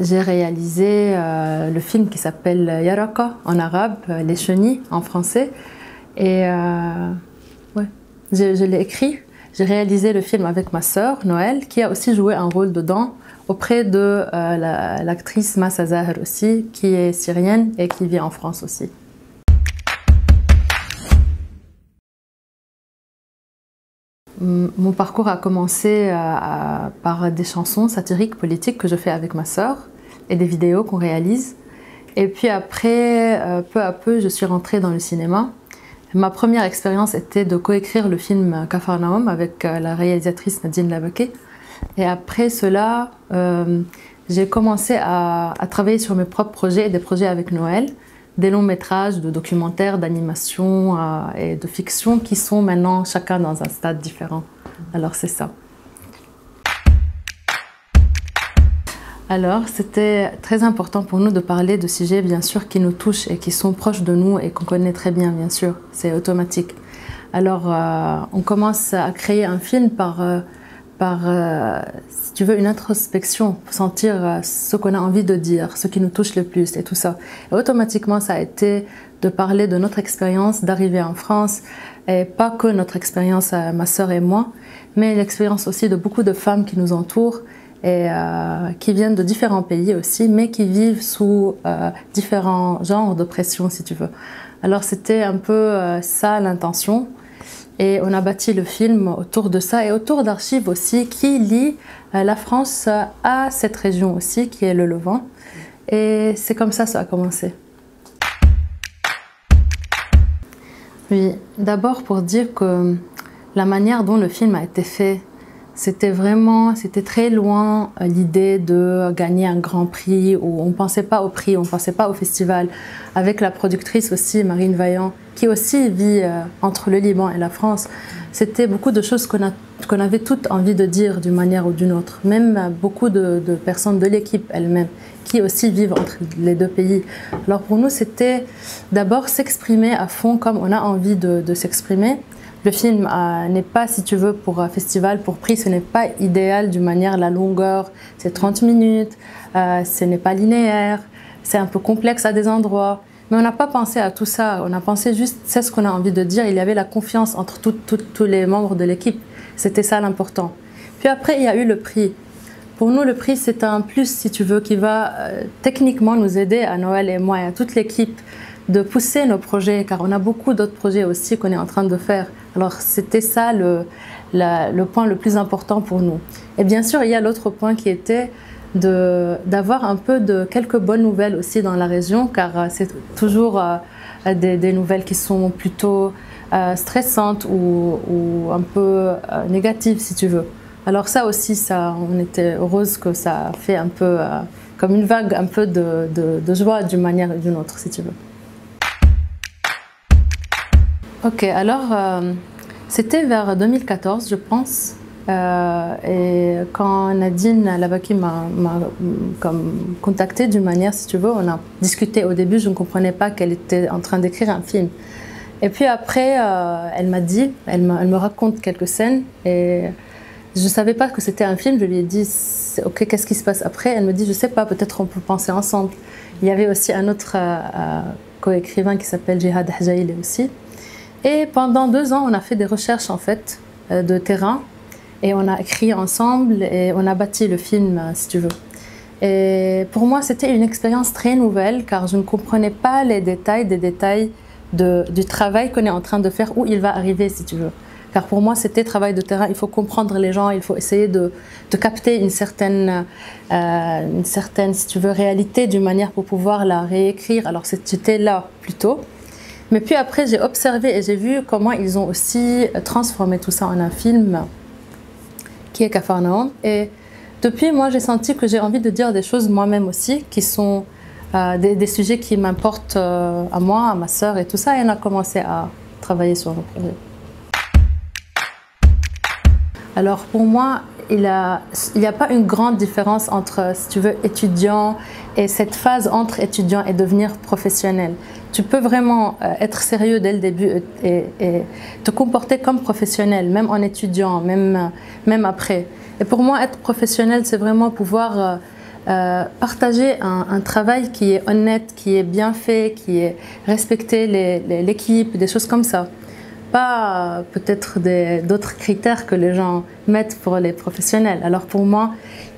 j'ai réalisé le film qui s'appelle Yaraka en arabe, Les Chenilles en français. Et ouais, je l'ai écrit. J'ai réalisé le film avec ma sœur, Noël, qui a aussi joué un rôle dedans, auprès de l'actrice Massa Zahar aussi, qui est syrienne et qui vit en France aussi. Mon parcours a commencé par des chansons satiriques politiques que je fais avec ma sœur et des vidéos qu'on réalise. Et puis après, peu à peu, je suis rentrée dans le cinéma. Ma première expérience était de coécrire le film Capharnaüm avec la réalisatrice Nadine Labaki. Et après cela, j'ai commencé à travailler sur mes propres projets et des projets avec Noël, des longs métrages, de documentaires, d'animation et de fiction qui sont maintenant chacun dans un stade différent. Alors c'est ça. Alors c'était très important pour nous de parler de sujets bien sûr qui nous touchent et qui sont proches de nous et qu'on connaît très bien bien sûr, c'est automatique. Alors on commence à créer un film par si tu veux, une introspection, pour sentir ce qu'on a envie de dire, ce qui nous touche le plus et tout ça. Et automatiquement, ça a été de parler de notre expérience d'arrivée en France, et pas que notre expérience, ma sœur et moi, mais l'expérience aussi de beaucoup de femmes qui nous entourent et qui viennent de différents pays aussi, mais qui vivent sous différents genres d'oppression, si tu veux. Alors c'était un peu ça l'intention. Et on a bâti le film autour de ça et autour d'archives aussi qui lient la France à cette région aussi, qui est le Levant. Et c'est comme ça a commencé. Oui, d'abord pour dire que la manière dont le film a été fait, c'était très loin l'idée de gagner un grand prix, où on ne pensait pas au prix, on ne pensait pas au festival. Avec la productrice aussi, Marine Vaillant, qui aussi vit entre le Liban et la France, c'était beaucoup de choses qu'on avait toutes envie de dire d'une manière ou d'une autre. Même beaucoup de personnes de l'équipe elle-même, qui aussi vivent entre les deux pays. Alors pour nous, c'était d'abord s'exprimer à fond comme on a envie de s'exprimer. Le film n'est pas, si tu veux, pour un festival, pour prix, ce n'est pas idéal d'une manière, la longueur, c'est 30 minutes, ce n'est pas linéaire, c'est un peu complexe à des endroits. Mais on n'a pas pensé à tout ça, on a pensé juste, c'est ce qu'on a envie de dire, il y avait la confiance entre tous les membres de l'équipe, c'était ça l'important. Puis après, il y a eu le prix. Pour nous, le prix, c'est un plus, si tu veux, qui va techniquement nous aider, à Noël et moi, et à toute l'équipe, de pousser nos projets, car on a beaucoup d'autres projets aussi qu'on est en train de faire. Alors c'était ça le point le plus important pour nous. Et bien sûr, il y a l'autre point qui était d'avoir un peu de quelques bonnes nouvelles aussi dans la région, car c'est toujours des nouvelles qui sont plutôt stressantes ou un peu négatives, si tu veux. Alors ça aussi, on était heureuse que ça a fait un peu comme une vague un peu de joie d'une manière ou d'une autre, si tu veux. Ok, alors c'était vers 2014, je pense, et quand Nadine Labaki m'a contactée d'une manière, si tu veux, on a discuté. Au début, je ne comprenais pas qu'elle était en train d'écrire un film. Et puis après, elle m'a dit, elle me raconte quelques scènes, et je ne savais pas que c'était un film. Je lui ai dit, ok, qu'est-ce qui se passe après? Elle me dit, je ne sais pas, peut-être on peut penser ensemble. Il y avait aussi un autre co-écrivain qui s'appelle Jihad Hjaili aussi. Et pendant 2 ans, on a fait des recherches en fait de terrain et on a écrit ensemble et on a bâti le film, si tu veux. Et pour moi, c'était une expérience très nouvelle car je ne comprenais pas les détails du travail qu'on est en train de faire, où il va arriver, si tu veux. Car pour moi, c'était travail de terrain. Il faut comprendre les gens, il faut essayer de capter une certaine, si tu veux, réalité d'une manière pour pouvoir la réécrire. Alors j'étais là plutôt. Mais puis après, j'ai observé et j'ai vu comment ils ont aussi transformé tout ça en un film qui est Capharnaüm. Et depuis, moi, j'ai senti que j'ai envie de dire des choses moi-même aussi, qui sont des sujets qui m'importent à moi, à ma sœur et tout ça. Et on a commencé à travailler sur le projet. Alors pour moi, il n'y a pas une grande différence entre, si tu veux, étudiant et cette phase entre étudiant et devenir professionnel. Tu peux vraiment être sérieux dès le début et te comporter comme professionnel, même en étudiant, même après. Et pour moi, être professionnel, c'est vraiment pouvoir partager un travail qui est honnête, qui est bien fait, qui est respecter l'équipe, des choses comme ça. Pas peut-être d'autres critères que les gens mettent pour les professionnels. Alors pour moi,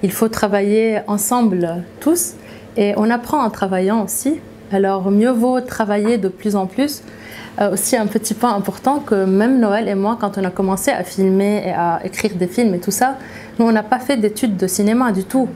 il faut travailler ensemble tous et on apprend en travaillant aussi. Alors mieux vaut travailler de plus en plus. Aussi un petit point important que même Noël et moi, quand on a commencé à filmer et à écrire des films et tout ça, nous on n'a pas fait d'études de cinéma du tout.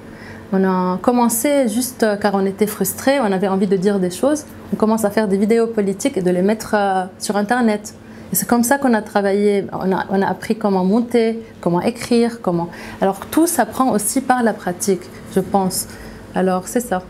On a commencé juste car on était frustrés, on avait envie de dire des choses. On commence à faire des vidéos politiques et de les mettre sur Internet. Et c'est comme ça qu'on a travaillé, on a appris comment monter, comment écrire, comment... Alors tout s'apprend aussi par la pratique, je pense. Alors c'est ça.